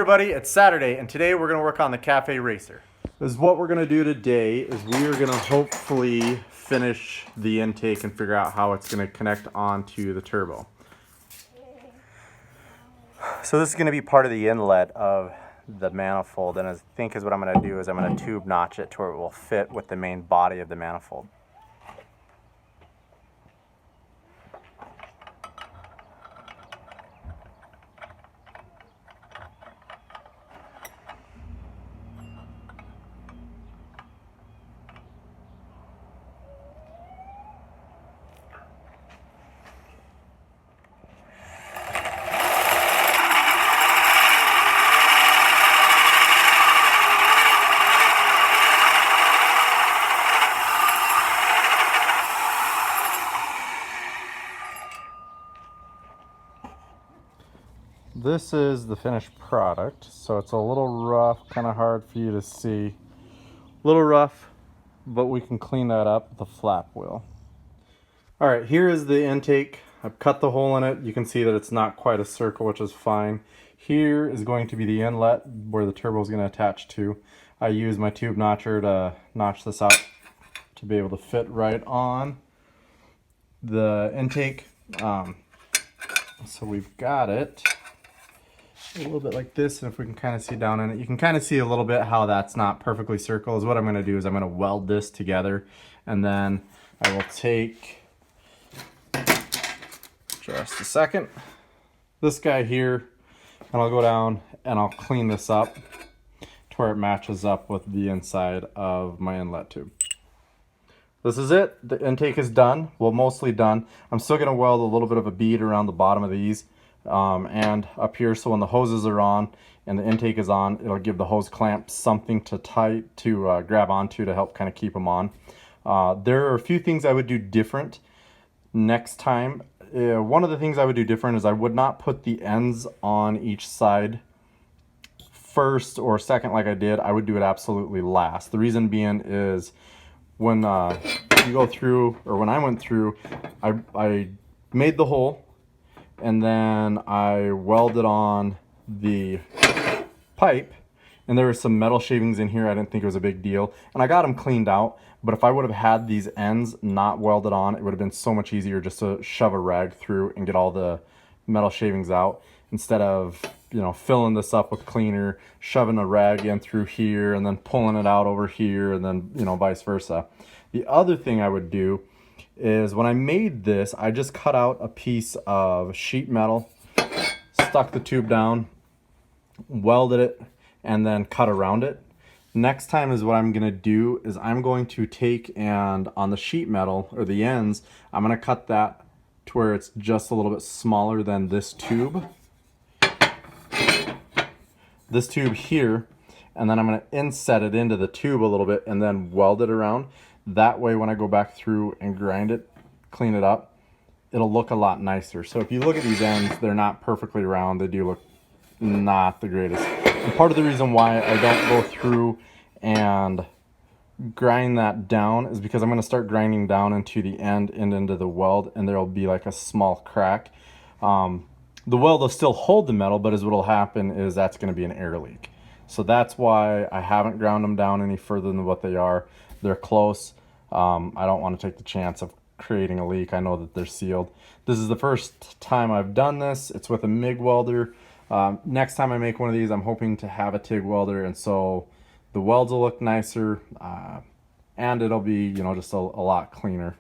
everybody, it's Saturday and today we're going to work on the Cafe Racer. What we're going to do today is we are going to hopefully finish the intake and figure out how it's going to connect onto the turbo. So this is going to be part of the inlet of the manifold, and I think what I'm going to do is I'm going to tube notch it to where it will fit with the main body of the manifold. This is the finished product, so it's a little rough, kind of hard for you to see. A little rough, but we can clean that up with the flap wheel. All right, here is the intake. I've cut the hole in it. You can see that it's not quite a circle, which is fine. Here is going to be the inlet where the turbo is going to attach to. I use my tube notcher to notch this out to be able to fit right on the intake. So we've got it a little bit like this, and if we can kind of see down in it, you can kind of see a little bit how that's not perfectly circle. Is what I'm going to do is I'm going to weld this together, and then I will take just a second this guy here, and I'll go down and I'll clean this up to where it matches up with the inside of my inlet tube. This is it. The intake is done. Well, mostly done. I'm still going to weld a little bit of a bead around the bottom of these and up here, so when the hoses are on and the intake is on, it'll give the hose clamp something to grab onto to help kind of keep them on. There are a few things I would do different next time. One of the things I would do different is I would not put the ends on each side first or second like I did. I would do it absolutely last. The reason being is when you go through, or when I went through, I made the hole and then I welded on the pipe, and there were some metal shavings in here. I didn't think it was a big deal, and I got them cleaned out. But if I would have had these ends not welded on, it would have been so much easier just to shove a rag through and get all the metal shavings out, instead of, you know, filling this up with cleaner, shoving a rag in through here and then pulling it out over here, and then, you know, vice versa. The other thing I would do is when I made this, I just cut out a piece of sheet metal, stuck the tube down, welded it, and then cut around it. Next time is what I'm going to do is I'm going to take, and on the sheet metal, or the ends, I'm going to cut that to where it's just a little bit smaller than this tube. This tube here, and then I'm going to inset it into the tube a little bit and then weld it around. That way when I go back through and grind it, clean it up, it'll look a lot nicer. So if you look at these ends, they're not perfectly round. They do look not the greatest. And part of the reason why I don't go through and grind that down is because I'm going to start grinding down into the end and into the weld, and there'll be like a small crack. The weld will still hold the metal, but what'll happen is that's going to be an air leak. So that's why I haven't ground them down any further than what they are. They're close. I don't want to take the chance of creating a leak. I know that they're sealed. This is the first time I've done this. It's with a MIG welder. Next time I make one of these, I'm hoping to have a TIG welder, and so the welds will look nicer, and it'll be, you know, just a lot cleaner.